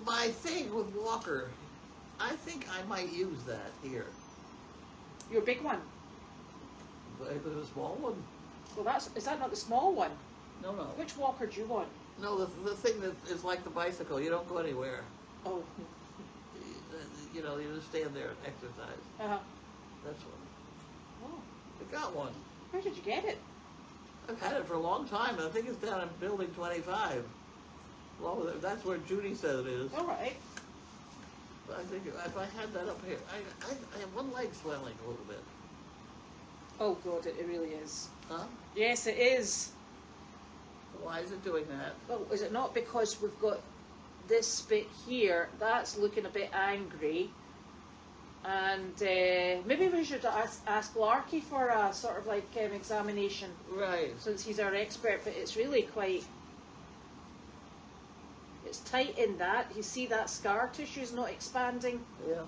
my thing with Walker, I think I might use that here. Your big one. But the small one? Well, is that not the small one? No, no. Which walker do you want? No, the thing that is like the bicycle. You don't go anywhere. Oh. You know, you just stand there and exercise. Uh-huh. That's one. Oh. I got one. Where did you get it? I've had it for a long time. I think it's down in building 25. Well, that's where Judy said it is. All right. But I think if I had that up here, I have one leg swelling a little bit. Oh, God, it really is. Huh? Yes, it is. Why is it doing that? Well, is it not because we've got this bit here, that's looking a bit angry, and maybe we should ask Larky for a sort of like examination. Right. Since he's our expert, but it's really quite, it's tight in that. You see that scar tissue is not expanding. Yeah.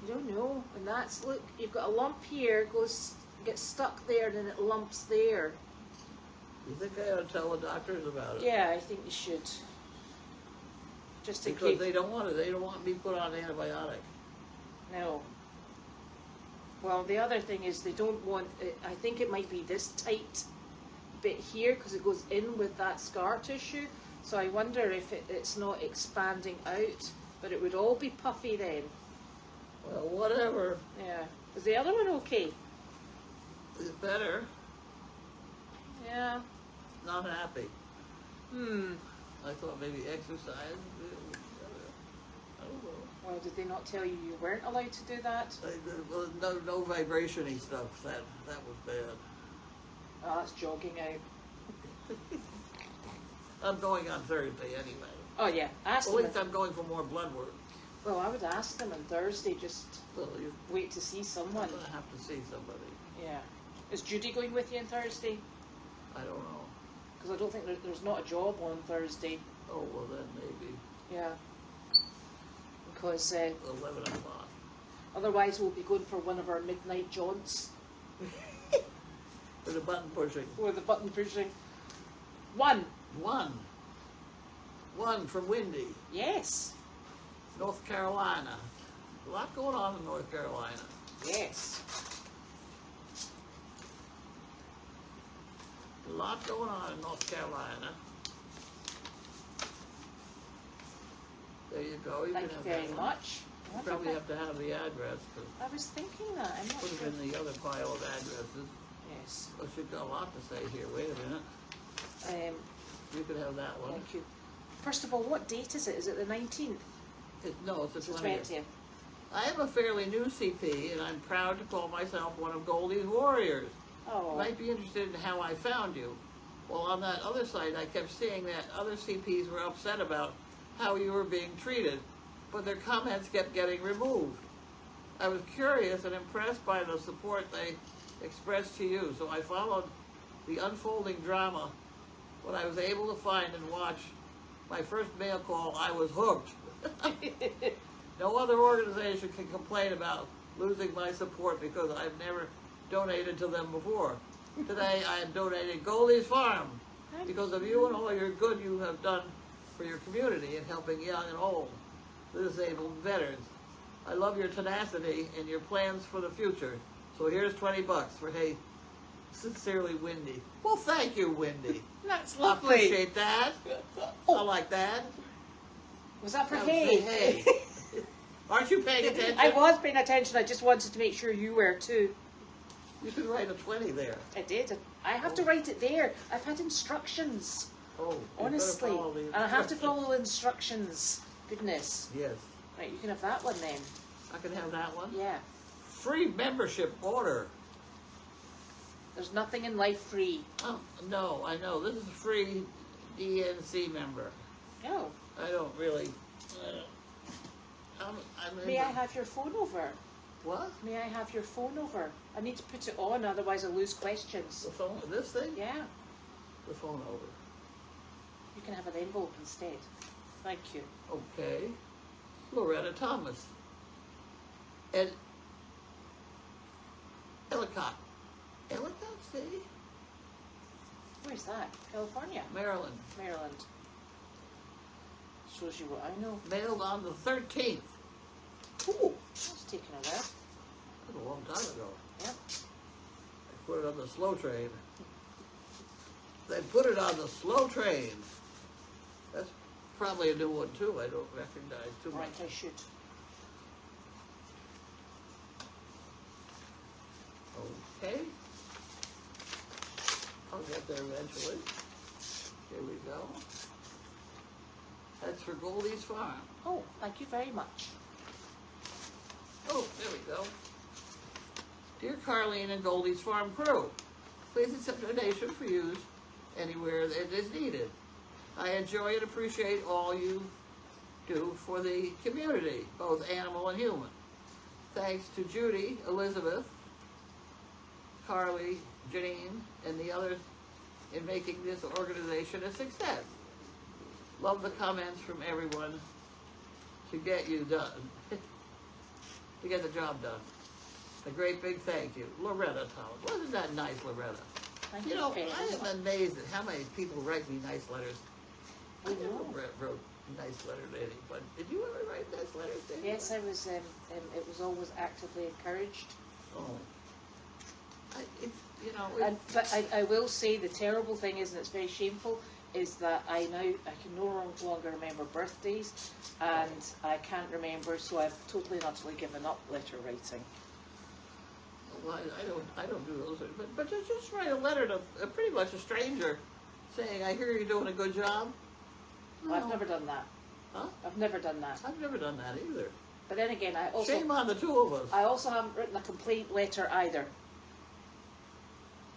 You don't know, and that's, look, you've got a lump here, gets stuck there, and then it lumps there. You think I ought to tell the doctors about it? Yeah, I think you should. Just in Because case. they don't want it. They don't want me put on antibiotic. No. Well, the other thing is they don't want it, I think it might be this tight bit here because it goes in with that scar tissue. So I wonder if it's not expanding out, but it would all be puffy then. Well, whatever. Yeah. Is the other one okay? It's better. Yeah. Not happy. I thought maybe exercise. I don't know. Why did they not tell you you weren't allowed to do that? Well, no vibration-y stuff. That was bad. Oh, that's jogging out. I'm going on Thursday anyway. Oh yeah, ask At them. least I'm going for more blood work. Well, I would ask them on Thursday, just Well, you wait to see someone. I'm gonna have to see somebody. Yeah. Is Judy going with you on Thursday? I don't know. Because I don't think there's not a job on Thursday. Oh well, then maybe Yeah. Because 11 o'clock. otherwise we'll be going for one of our midnight jaunts For the button pushing. with the button pushing. One. One from Windy, Yes. North Carolina. A lot going on in North Carolina. Yes. A lot going on in North Carolina. There you go. You Thank can you have very that one. much. You probably have to have the address to I was thinking that. I'm not put it sure. in the other pile of addresses. Yes. But you've got a lot to say here. Wait a minute. You could have that one. Thank you. First of all, what date is it? Is it the 19th? No, it's It's the the 20th. 20th. I am a fairly new CP, and I'm proud to call myself one of Goldy's warriors. You Oh. might be interested in how I found you. Well, on that other site, I kept seeing that other CPs were upset about how you were being treated, but their comments kept getting removed. I was curious and impressed by the support they expressed to you, so I followed the unfolding drama. When I was able to find and watch my first mail call, I was hooked. No other organization can complain about losing my support because I've never donated to them before. Today I am donating Goldy's Farm because of you and all your good you have done for your community in helping young and old, the disabled, veterans. I love your tenacity and your plans for the future. So here's $20 for, hey, sincerely, Windy. Well, thank you, Windy. That's I lovely. appreciate that. I like that. Was that for That was hay? hey. Aren't you paying attention? I was paying attention. I just wanted to make sure you were too. You could write a 20 there. I did. I have to write it there. I've had instructions. Oh, you Honestly. better follow the And I have to instructions. follow the instructions. Goodness. Yes. Right, you can have that one then. I can have that one. Yeah. Free membership order. There's nothing in life free. Oh, no, I know. This is a free DNC member. No. I don't really. May I have your phone over? What? May I have your phone over? I need to put it on, otherwise I'll lose questions. The phone? This thing? Yeah. The phone over. You can have an envelope instead. Thank you. Okay. Loretta Thomas. Ed. Ellicott. Ellicott City? Where's that? California? Maryland. Maryland. Shows you what I know. Mailed on the 13th. Ooh, that's taken a while. That's a long time ago. Yep. I put it on the slow train. They put it on the slow train. That's probably a new one too. I don't recognize too much. Right, I should. Okay. I'll get there eventually. Here we go. That's for Goldy's Farm. Oh, thank you very much. Oh, there we go. Dear Carlene and Goldy's Farm crew, please accept donation for use anywhere that it is needed. I enjoy and appreciate all you do for the community, both animal and human. Thanks to Judy, Elizabeth, Carly, Janine, and the others in making this organization a success. Love the comments from everyone to get you done, to get the job done. A great big thank you. Loretta Thomas. Wasn't that nice, Loretta? Thank You know, very I am much. amazed at how many people write me nice letters. I I never know. wrote a nice letter to anyone. Did you ever write nice letters to anyone? Yes, I was. It was always actively encouraged. Oh. It's, you know, But I will say the terrible thing is, and it's very shameful, is that I can no longer remember birthdays, and I can't remember, so I've totally and utterly given up letter writing. well, I don't do those, but just write a letter to pretty much a stranger saying, I hear you're doing a good job. Well, I've No. never done that. Huh? I've never done that. I've never done that either. But then again, Shame on the two of us. I also haven't written a complaint letter either.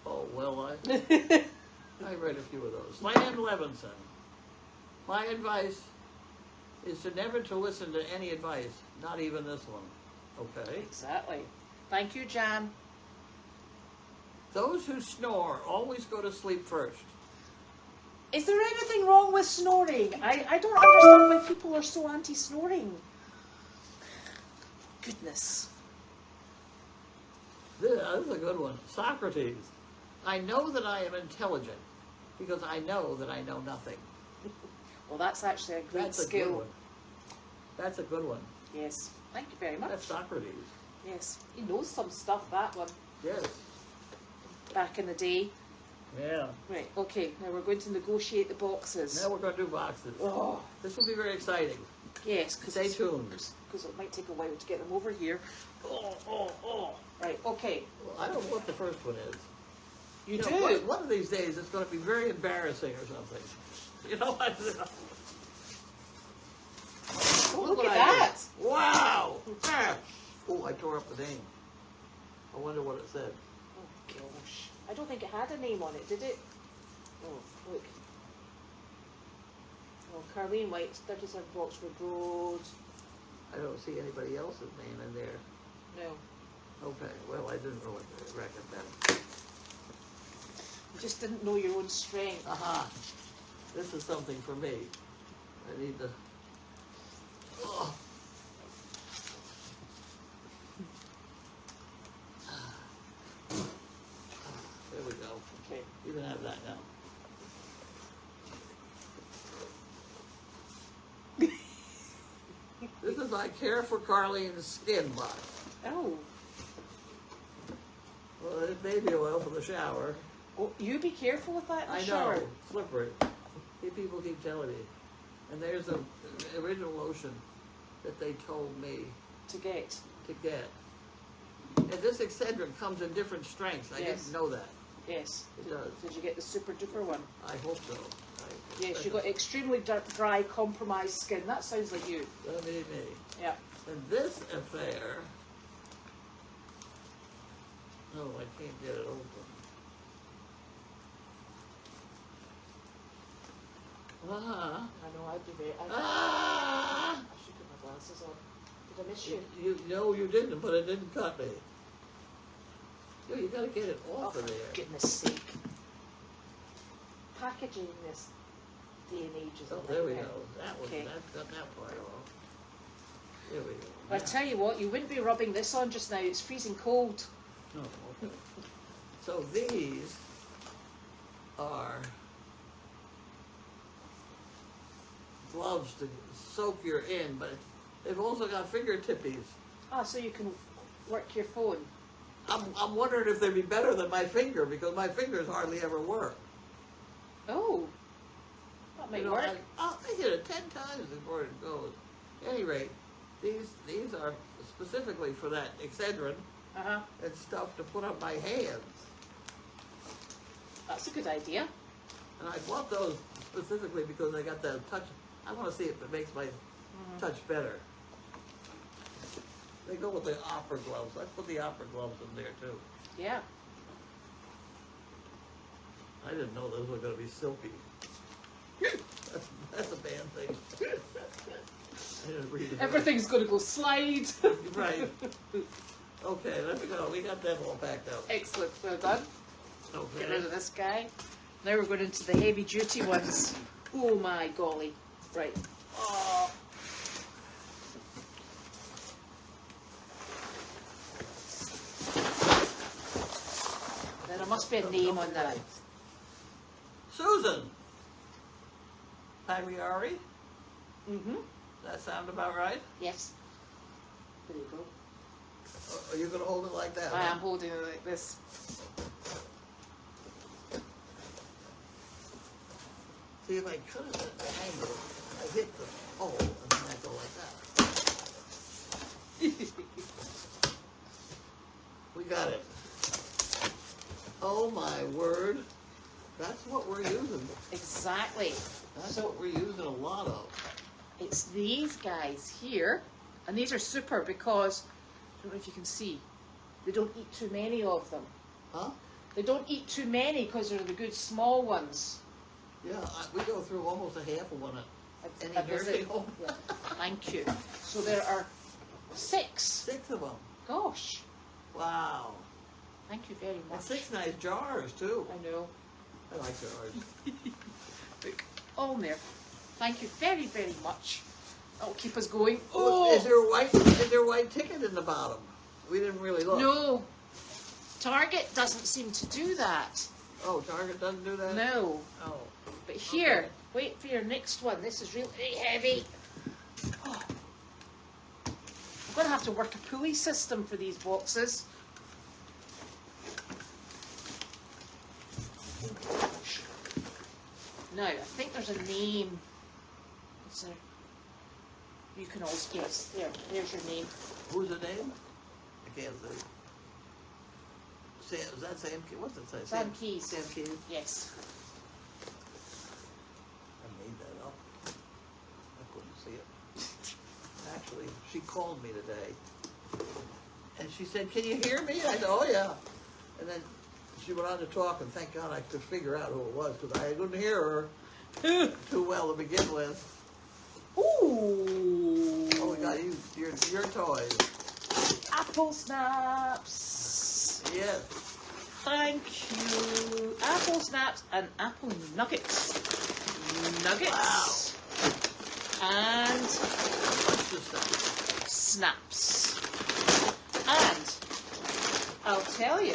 Oh, well, I read a few of those. Lan Levinson. My advice is to never to listen to any advice, not even this one. Okay? Exactly. Thank you, Jan. Those who snore always go to sleep first. Is there anything wrong with snoring? I don't understand why people are so anti-snoring. Goodness. This is a good one. Socrates. I know that I am intelligent because I know that I know nothing. Well, that's actually a great That's a skill. good one. That's a good one. Yes. Thank you very much. That's Socrates. Yes. He knows some stuff, that one, Yes. back in the day. Yeah. Right, okay, now we're going to negotiate the boxes. Now we're going to do boxes. Oh, This will be very exciting. yes, because Stay tuned. Because it might take a while to get them over here. Oh. Right, okay. Well, I don't know what the first one is. You know, do? one of these days it's going to be very embarrassing or something. You know what? Oh, look what at I that. did. Wow! Oh, I tore up the name. I wonder what it said. Oh, gosh. I don't think it had a name on it, did it? Oh, look. Oh, Carlene White, 37 Boxwood Road. I don't see anybody else's name in there. No. Okay, well, I didn't know what to recommend. You just didn't know your own strength. Aha! This is something for me. I need to... Oh. There we go. Okay. You can have that now. This is my Care for Carlene's Skin box. Oh. Well, it's baby oil for the shower. Oh, you be careful with that in the I shower. know, slippery. People keep telling me. And there's the original lotion that they told me To get. to get. And this Excedrin comes in different strengths. I Yes. didn't know that. Yes. It does. Did you get the super duper one? I hope so. Yes, you got extremely dry, compromised skin. That sounds like you. That'll be me. Yeah. And this affair, oh, I can't get it open. Ah, I know, I'd be very... ah! I should put my glasses on. Did I miss you? No, you didn't, but it didn't cut me. You gotta get it off of for there. goodness sake. Packaging this day and age is a Oh, there we nightmare. go. That was, Okay. that got that part off. There we go. I tell you what, you wouldn't be rubbing this on just now. It's freezing cold. Oh, okay. So these are gloves to soak your in, but they've also got fingertippies. Ah, so you can work your phone. I'm wondering if they'd be better than my finger, because my fingers hardly ever work. Oh, that might work. I hit it 10 times before it goes. At any rate, these are specifically for that Excedrin and stuff to put on my hands. That's a good idea. And I bought those specifically because they got that touch. I want to see if it makes my touch better. They go with the opera gloves. I put the opera gloves in there too. Yeah. I didn't know those were going to be silky. That's a bad thing. I didn't read it. Everything's going to go slide. Right. Okay, let's go. We got that all packed out. Excellent. Well done. Okay. Get rid of this guy. Now we're going into the heavy duty ones. Oh my golly. Right. Oh. There must be a name on that. Susan. Pagliari. Mm-hmm. That sound about right? Yes. There you go. Are you going to hold it like that? I am holding it like this. See, if I cut it at the angle, I hit the hole, and then I go like that. We got it. Oh my word. That's what we're using. Exactly. That's what we're using a lot of. It's these guys here, and these are super because, I don't know if you can see, they don't eat too many of them. Huh? They don't eat too many because they're the good small ones. Yeah, we go through almost a half of one at any A visit. nursing home. Yeah. Thank you. So there are 6. 6 of them. Gosh. Wow. Thank you very much. And 6 nice jars, too. I know. I like jars. Look, all in there. Thank you very, very much. That'll keep us going. Oh! Is there a white ticket in the bottom? We didn't really look. No. Target doesn't seem to do that. Oh, Target doesn't do that? No. Oh. But here, Okay. wait for your next one. This is really heavy. Oh. I'm going to have to work a pulley system for these boxes. Now, I think there's a name. Is there? You can always guess. There's your name. Who's the name? I can't see. Sam, is that Sam Keys? What's it say? Sam Keys. Sam Keys? Yes. I made that up. I couldn't see it. Actually, she called me today. And she said, "Can you hear me?" I said, "Oh, yeah." And then she went on to talk, and thank God I could figure out who it was, because I couldn't hear her too well to begin with. Ooh. Oh, we got your toys. Apple snaps. Yes. Thank you. Apple snaps and apple nuggets. Nuggets. Wow. And Bunch of stuff. snaps. And I'll tell you,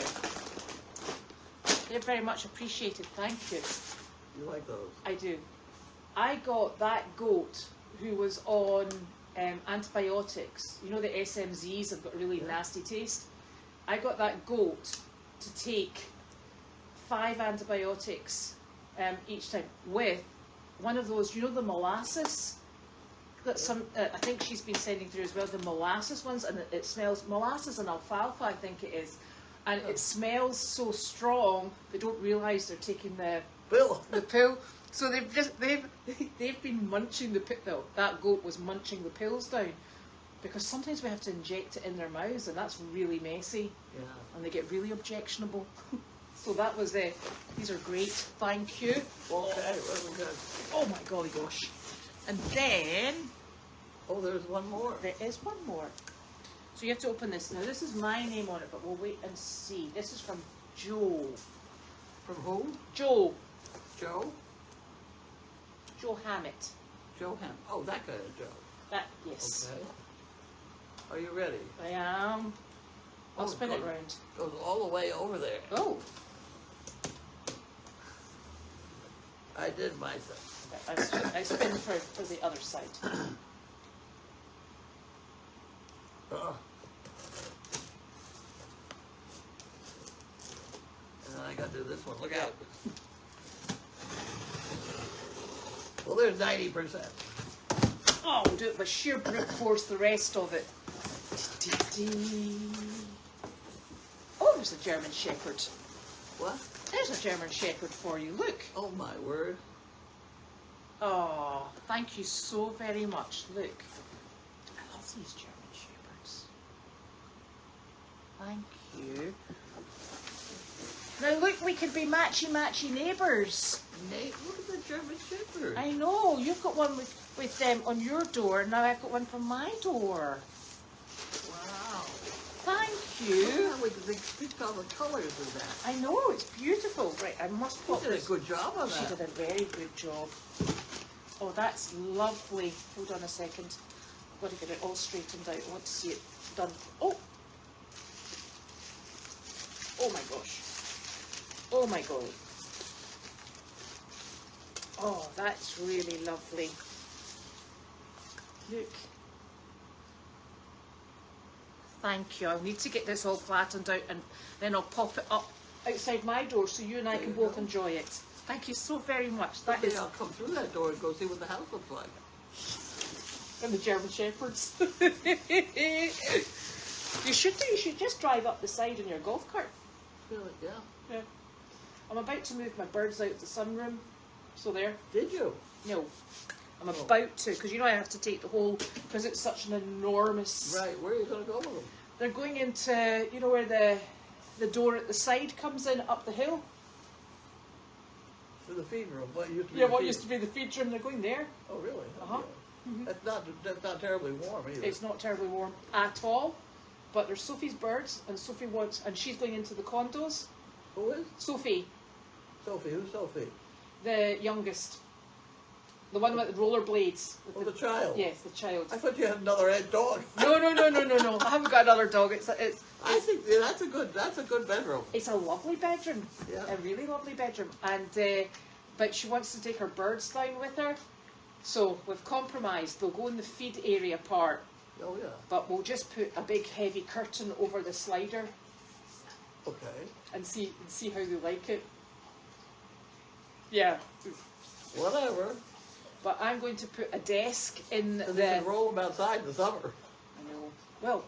they're very much appreciated. Thank you. You like those? I do. I got that goat who was on antibiotics. You know the SMZs have got a really nasty taste. I got that goat to take 5 antibiotics each time with one of those, you know, the molasses that some I think she's been sending through as well, the molasses ones, and it smells molasses and alfalfa, I think it is, and it smells so strong they don't realise they're taking the Bill. pill. So they've been munching the pill. No, that goat was munching the pills down, because sometimes we have to inject it in their mouths, and that's really messy, Yeah. and they get really objectionable. So that was these are great. Thank you. Okay, very good. Oh my golly gosh. And then Oh, there's one more. there is one more. So you have to open this. Now this is my name on it, but we'll wait and see. This is from Joe. From whom? Joe. Joe? Joe Hammett. Joe Ham. Oh, that kind of Joe. That, yes. Okay. Are you ready? I am. I'll Oh, spin it good. round. Goes all the way over there. Oh. I did myself. I spin for the other side. And then I got to do this one. Look out. Well, there's 90%. Oh, we'll do it by sheer brute force, the rest of it. Oh, there's a German Shepherd. What? There's a German Shepherd for you. Look. Oh my word. Oh, thank you so very much. Look. I love these German Shepherds. Thank you. Now look, we could be matchy neighbours. Nate, look at the German Shepherd. I know, you've got one with them on your door, and now I've got one from my door. Wow. Thank Look you. how they picked all the colors of that. I know, it's beautiful. Right, I must put She did a this. good job on She that. did a very good job. Oh, that's lovely. Hold on a second. I've got to get it all straightened out. I want to see it done. Oh! Oh my gosh. Oh my God. Oh, that's really lovely. Look. Thank you. I'll need to get this all flattened out and then I'll pop it up outside my door so you and I There can you both go. enjoy it. Thank you so very much. That Maybe is I'll come through that door and go see what the house looks like. and the German Shepherds. You should do. You should just drive up the side in your golf cart. Feel it, yeah. Yeah. I'm about to move my birds out the sunroom. So there. Did you? No. I'm Oh. about to, because you know I have to take the whole, because it's such an enormous. Right, where are you going to go with them? They're going into, you know where the door at the side comes in up the hill? To the feed room. What used to be Yeah, the what feed used to be the feed room, they're going there. Oh, really? Uh-huh. Yeah. That's not terribly warm either. It's not terribly warm at all, but there's Sophie's birds, and Sophie wants, and she's going into the condos. Who is? Sophie, Sophie. Who's Sophie? the youngest. The one with the rollerblades. Oh, the child. Yes, the child. I thought you had another red dog. No. I haven't got another dog. It's I think yeah, that's a good bedroom. It's a lovely bedroom. Yeah. A really lovely bedroom. And but she wants to take her birds down with her. So we've compromised. They'll go in the feed area part, Oh yeah. but we'll just put a big heavy curtain over the slider Okay. and see how they like it. Yeah. Whatever. But I'm going to put a desk in And the. they can roll them outside in the summer. I know. Well,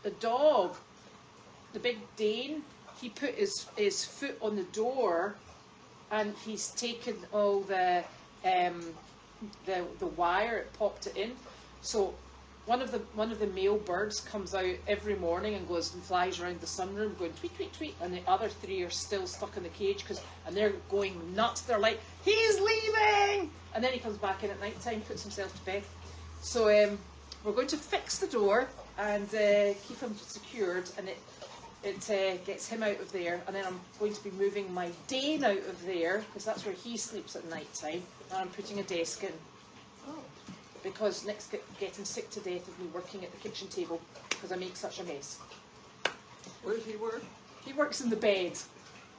the dog, the big Dane, he put his foot on the door, and he's taken all the wire. It popped it in. So one of the male birds comes out every morning and goes and flies around the sunroom going tweet tweet tweet, and the other three are still stuck in the cage and they're going nuts. They're like, he's leaving, and then he comes back in at night time, puts himself to bed. So we're going to fix the door and keep him secured, and it gets him out of there, and then I'm going to be moving my Dane out of there because that's where he sleeps at night time, and I'm putting a desk in. Oh. Because Nick's getting sick to death of me working at the kitchen table because I make such a mess. Where does he work? He works in the bed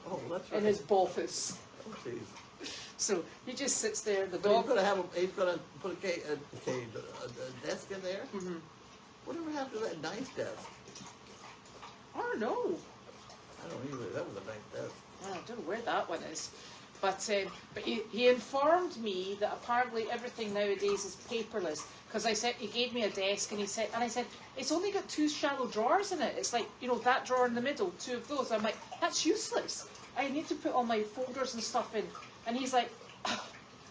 Oh, that's right. in his office. Oh, jeez. So he just sits there. The But he's dog. going to have he's going to put a desk in there. Mm-hmm. Whatever happened to that nice desk? I don't know. I don't either. That was a nice desk. I don't know where that one is. But he informed me that apparently everything nowadays is paperless. Because I said, he gave me a desk and I said, it's only got 2 shallow drawers in it. It's like, you know, that drawer in the middle, 2 of those. I'm like, that's useless. I need to put all my folders and stuff in. And he's like, oh,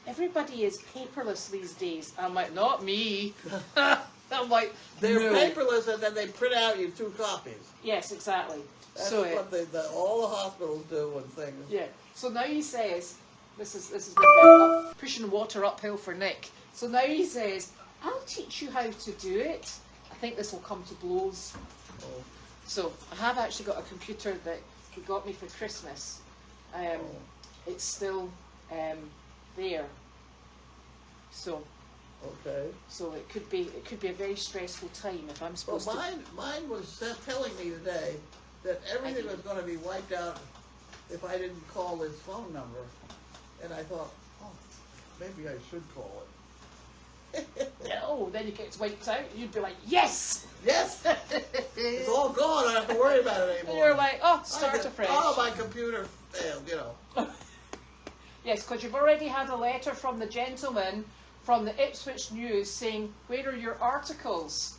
everybody is paperless these days. I'm like, not me. I'm like, They're no. paperless, and then they print out you 2 copies. Yes, exactly. That's So what all the hospitals do and things. yeah. So now he says, this is going pushing water uphill for Nick. So now he says, I'll teach you how to do it. I think this will come to blows. Oh. So I have actually got a computer that he got me for Christmas. It's still there. So it could be a very stressful time if I'm Well, supposed to. mine was telling me today that everything was going to be wiped out if I didn't call this phone number. And I thought, oh, Maybe I should call it. No, then you get wiped out. You'd be like, yes! Yes! It's all gone. I don't have to worry about it And anymore. you're like, oh, start afresh. Oh, my computer failed, you know. Yes, because you've already had a letter from the gentleman from the Ipswich News saying, where are your articles?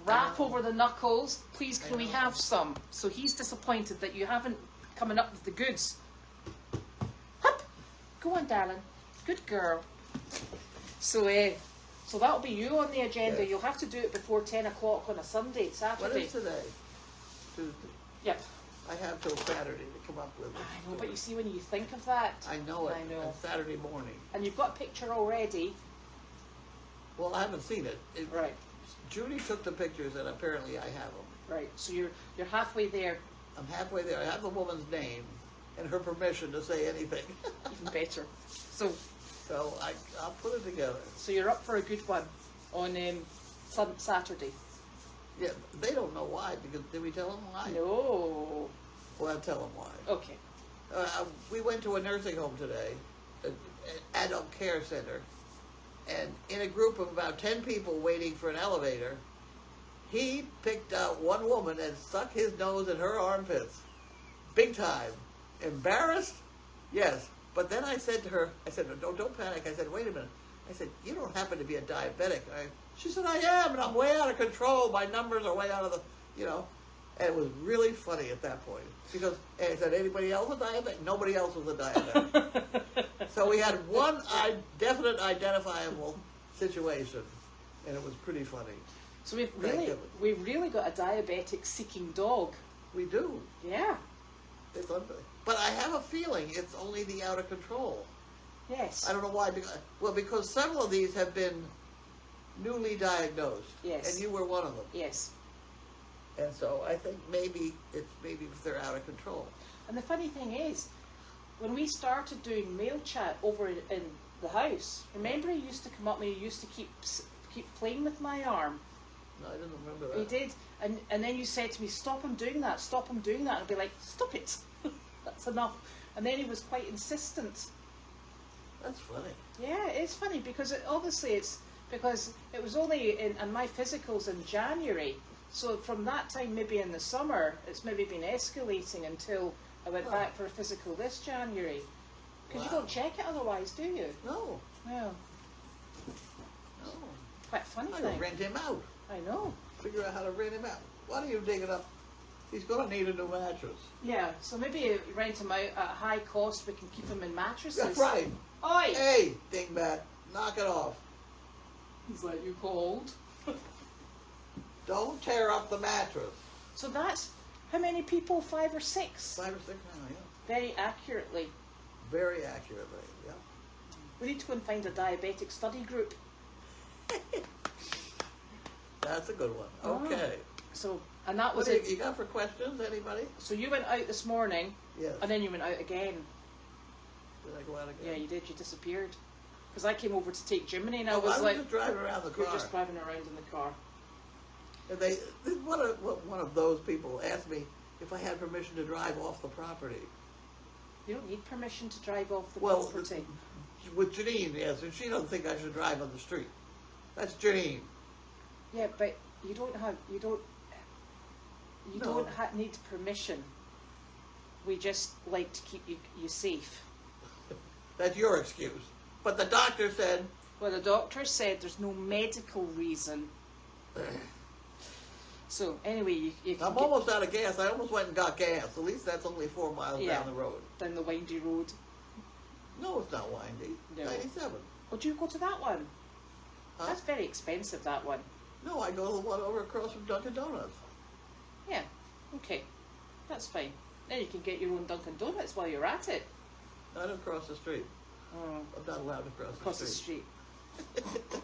Rap over the knuckles, please can we have some? So he's disappointed that you haven't coming up with the goods. Hup! Go on, darling. Good girl. So that'll be you on the agenda. Yes. You'll have to do it before 10 o'clock on a Sunday, Saturday. What is today? Tuesday. Yep. I have till Saturday to come up with it. I know, but you see, when you think of that, I know it. I know. On Saturday morning. and you've got a picture already. Well, I haven't seen it. Right. Judy took the pictures, and apparently I have them. Right. So you're halfway there. I'm halfway there. I have the woman's name and her permission to say anything. Even better. So I'll put it together. So you're up for a good one on Saturday. Yeah, they don't know why, because did we tell them why? No. Well, I'll tell them why. Okay. We went to a nursing home today, an adult care center, and in a group of about 10 people waiting for an elevator, he picked out one woman and stuck his nose in her armpits. Big time. Embarrassed? Yes. But then I said to her, I said, no, don't panic. I said, wait a minute. I said, you don't happen to be a diabetic. She said, I am, and I'm way out of control. My numbers are way out of the, you know. And it was really funny at that point. Because, and I said, anybody else a diabetic? Nobody else was a diabetic. So we had one definite identifiable situation, and it was pretty funny. So we've really got a diabetic seeking dog. We do. Yeah. It's unbelievable. But I have a feeling it's only the out of control. Yes. I don't know why. Because several of these have been newly diagnosed. Yes. And you were one of them. Yes. And so I think maybe they're out of control. And the funny thing is, when we started doing MailChat over in the house, remember he used to come up and he used to keep playing with my arm. No, I didn't remember that. He did, and then you said to me, stop him doing that, and I'd be like, stop it, that's enough. And then he was quite insistent. That's funny. Yeah, it's funny because it's because it was only in my physicals in January, so from that time maybe in the summer, it's maybe been escalating until I went back for a physical this January. Because you don't check it otherwise, do you? No. No. No. Quite a funny I thing. gotta rent him out. I know. Figure out how to rent him out. Why don't you dig it up? He's gonna need a new mattress. Yeah, so maybe rent him out at a high cost, we can keep him in mattresses. That's right. Oi! Hey, dingbat, knock it off. He's like, you cold? Don't tear up the mattress. So that's, how many people? 5 or 6? 5 or 6 now, yeah. Very accurately. Very accurately, yeah. We need to go and find a diabetic study group. That's a good one. Oh. Okay. So, and that was What it. do you got for questions, anybody? So you went out this morning, Yes. and then you went out again. Did I go out again? Yeah, you did. You disappeared. Because I came over to take Jiminy, and I Oh, was like, just driving around the car. you're just driving around in the car. And one of those people asked me if I had permission to drive off the property. You don't need permission to drive off the Well, property. With Janine, yes, and she doesn't think I should drive on the street. That's Janine. Yeah, but you don't No. need permission. We just like to keep you safe. That's your excuse. But the doctor said, Well, the doctor said there's no medical reason. So anyway, you can I'm almost out of gas. I almost went and got gas. At least that's only 4 miles Yeah. down the road. down the windy road. No, it's not windy. No. 97. Oh, do you go to that one? Huh? That's very expensive, that one. No, I go to the one over across from Dunkin' Donuts. Yeah, okay, that's fine. Then you can get your own Dunkin' Donuts while you're at it. I don't cross the street. Oh, I'm not allowed to cross across the the street. street.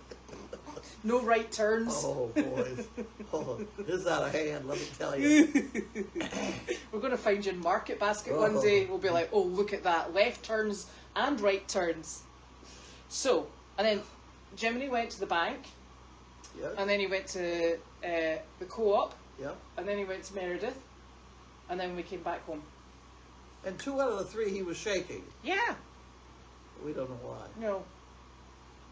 No right turns. Oh, boys. Oh, this is out of hand, let me tell you. We're going to find you in Market Basket one Oh. day. We'll be like, oh, look at that. Left turns and right turns. So, and then Jiminy went to the bank, Yes, and then he went to the co-op, yep. and then he went to Meredith, and then we came back home. And 2 out of the 3 he was shaking. Yeah. We don't know why. No.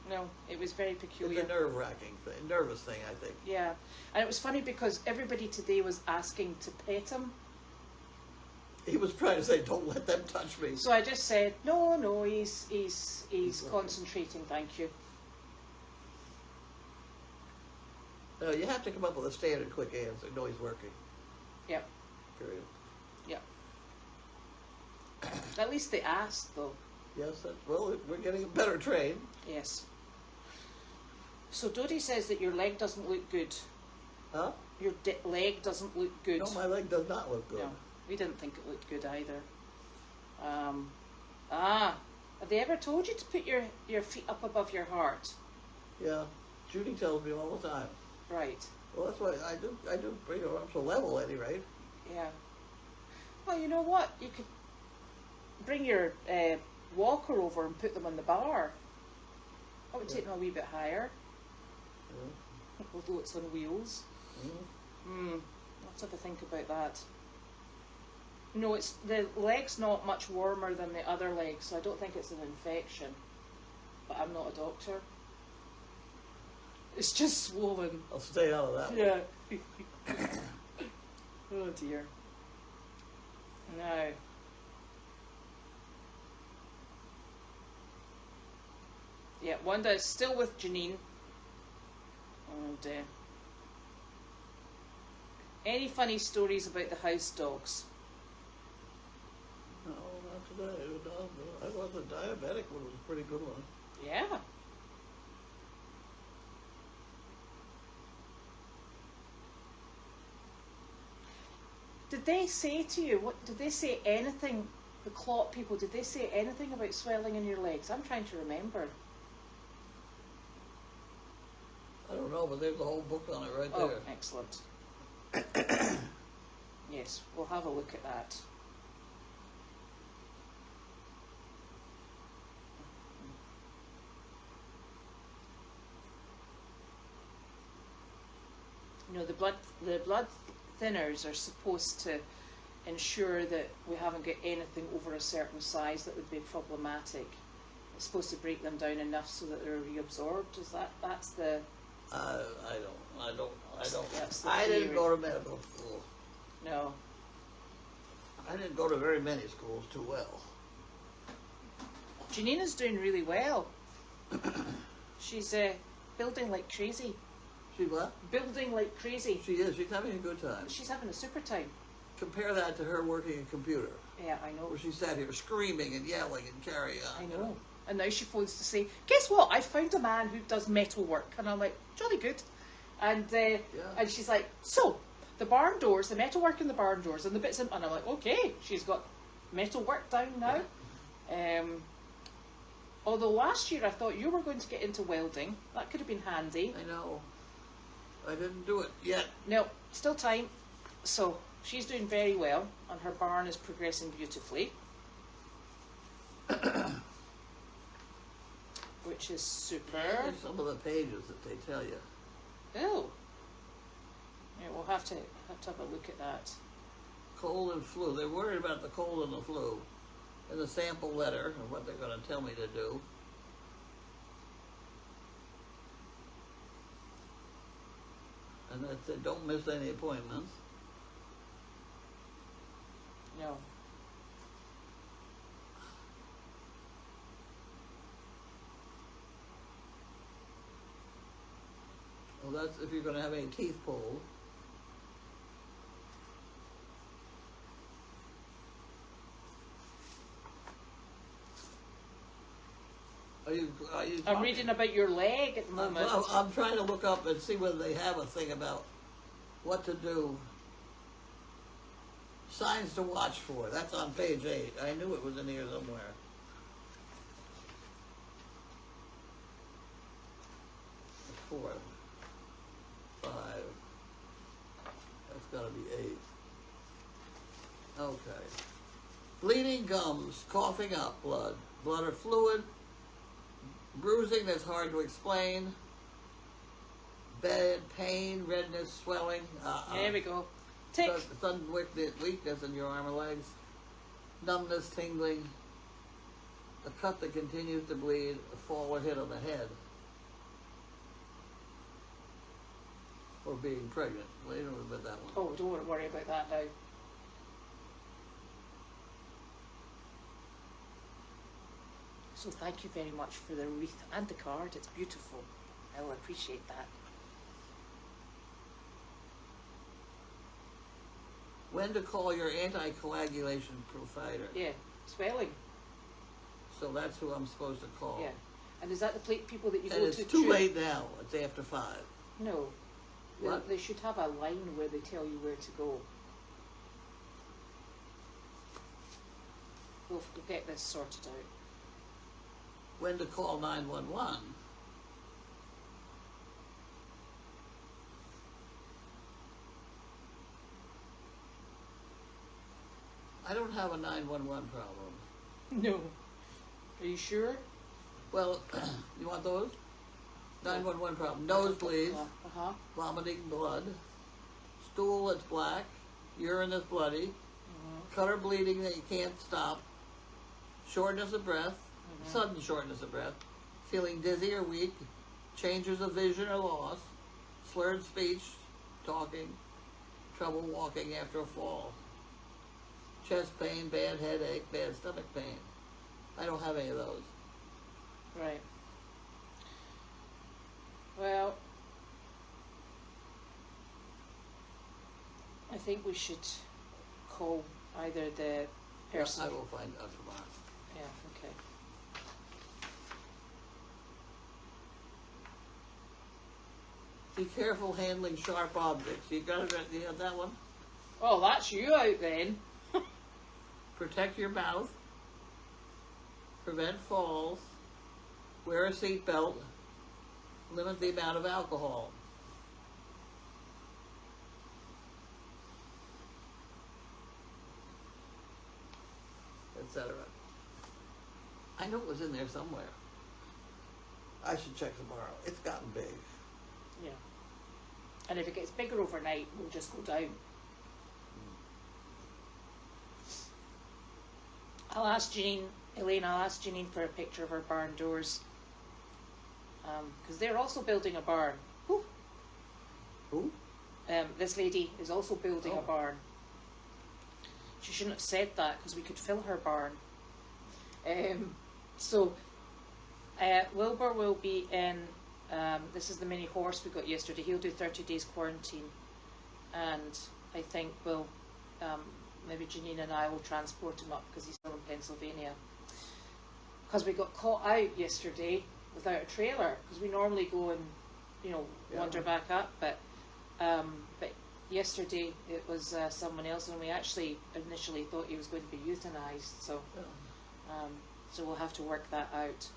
No, it was very peculiar. It's a nerve-wracking thing, nervous thing, I think. Yeah, and it was funny because everybody today was asking to pet him. He was trying to say, "Don't let them touch me." So I just said, no, he's concentrating, thank you. No, you have to come up with a standard quick answer. No, he's working. Yep, Period. yep. At least they asked, though. Yes, well, we're getting better trained. Yes. So Dodie says that your leg doesn't look good. Huh? Your leg doesn't look good. No, my leg does not look good. No, we didn't think it looked good either. Have they ever told you to put your feet up above your heart? Yeah, Judy tells me all the time. Right. Well, that's why I do bring her up to level at any rate. Yeah. Well, you know what? You could bring your walker over and put them on the bar. That would take them a wee bit higher. Yeah. Although it's on wheels. Mm. I'll have to think about that. No, it's the leg's not much warmer than the other leg, so I don't think it's an infection. But I'm not a doctor. It's just swollen. I'll stay out of that one. Yeah. Oh dear. No. Yeah, Wanda is still with Janine. And any funny stories about the house dogs? No, not today. I wasn't diabetic, but it was a pretty good one. Yeah. Did they say to you, what did they say anything, the clot people, did they say anything about swelling in your legs? I'm trying to remember. I don't know, but there's a whole book on it right Oh, there. excellent. Yes, we'll have a look at that. You know, the blood thinners are supposed to ensure that we haven't got anything over a certain size that would be problematic. It's supposed to break them down enough so that they're reabsorbed. Is that's the? I don't. That's the I didn't theory. go to medical school. No. I didn't go to very many schools too well. Janina's doing really well. She's building like crazy. She what? Building like crazy. She is. She's having a good time. She's having a super time. Compare that to her working a computer, Yeah, I know. where she sat here screaming and yelling and carrying on. I know. And now she phones to say, guess what? I found a man who does metal work. And I'm like, jolly good. And and she's like, so, the barn doors, the metal work in the barn doors and the bits in... And I'm like, okay, she's got metal work down now. Although last year I thought you were going to get into welding. That could have been handy. I know. I didn't do it yet. No, still time. So, she's doing very well. And her barn is progressing beautifully. Which is super. There's some of the pages that they tell you. Oh. Yeah, we'll have to have a look at that. Cold and flu. They're worried about the cold and the flu. In the sample letter of what they're going to tell me to do. And that said, don't miss any appointments. No. Well, that's if you're going to have any teeth pulled. Are you I'm talking? reading about your leg at the moment. I'm trying to look up and see whether they have a thing about what to do. Signs to watch for. That's on page 8. I knew it was in here somewhere. Four, 5. That's got to be 8. Okay. Bleeding gums, coughing up blood, blood or fluid, bruising that's hard to explain, bad pain, redness, swelling. There we go. Tick. Sudden weakness in your arm or legs, numbness, tingling, a cut that continues to bleed, a fall or hit on the head. or being pregnant. Well, you don't admit that one. Oh, don't worry about that now. So thank you very much for the wreath and the card. It's beautiful. I will appreciate that. When to call your anticoagulation provider. Yeah, swelling. So that's who I'm supposed to call. Yeah. And is that the people that you And go it's to? too late now. It's after 5. No. What? They should have a line where they tell you where to go. We'll get this sorted out. When to call 911. I don't have a 911 problem. No. Are you sure? Well, you want those? 911 problem. Nosebleeds, Uh-huh. vomiting blood, stool that's black, urine that's bloody, cut or bleeding that you can't stop, shortness of breath, sudden shortness of breath, feeling dizzy or weak, changes of vision or loss, slurred speech, talking, trouble walking after a fall, chest pain, bad headache, bad stomach pain. I don't have any of those. Right. Well, I think we should call either the person. I will find out tomorrow. Yeah, okay. Be careful handling sharp objects. You got it? You got that one? Oh, that's you out then. Protect your mouth. Prevent falls. Wear a seatbelt. Limit the amount of alcohol. Etc. I know it was in there somewhere. I should check tomorrow. It's gotten big. Yeah. And if it gets bigger overnight, we'll just go down. I'll ask Janine, Elaine, I'll ask Janine for a picture of her barn doors. Because they're also building a barn. Who? This lady is also building a Oh. barn. She shouldn't have said that because we could fill her barn. So Wilbur will be in, this is the mini horse we got yesterday. He'll do 30 days quarantine. And I think we'll, maybe Janine and I will transport him up because he's still in Pennsylvania. Because we got caught out yesterday without a trailer, because we normally go and, wander back up, but yesterday it was someone else, and we actually initially thought he was going to be euthanized, so so we'll have to work that out.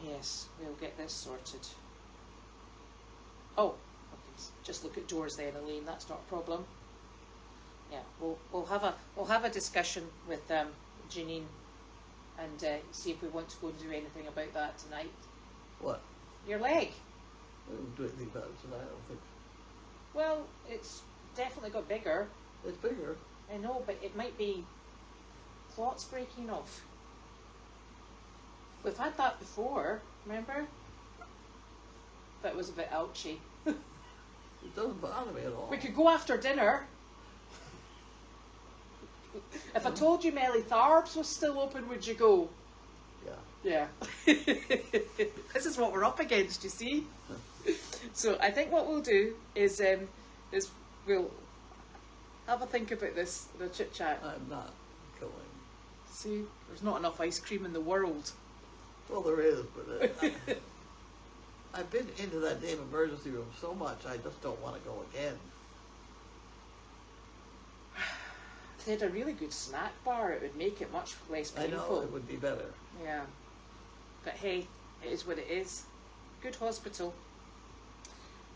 Yes, we'll get this sorted. Oh, okay, just look at doors then, Elaine, that's not a problem. Yeah, we'll have a discussion with Janine and see if we want to go and do anything about that tonight. What? Your leg. We don't do anything about it tonight, I don't think. Well, it's definitely got bigger. It's bigger. I know, but it might be clots breaking off. We've had that before, remember? That was a bit ouchy. It doesn't bother me at all. We could go after dinner. If I told you Melly Tharbs was still open, would you go? Yeah. Yeah. This is what we're up against, you see. So I think what we'll do is we'll have a think about this, the chit chat. I'm not going. See, there's not enough ice cream in the world. Well, there is, but I've been into that damn emergency room so much, I just don't want to go again. If they had a really good snack bar, it would make it much less painful. I know, it would be better. Yeah. But hey, it is what it is. Good hospital.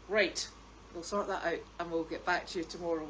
Right, we'll sort that out and we'll get back to you tomorrow.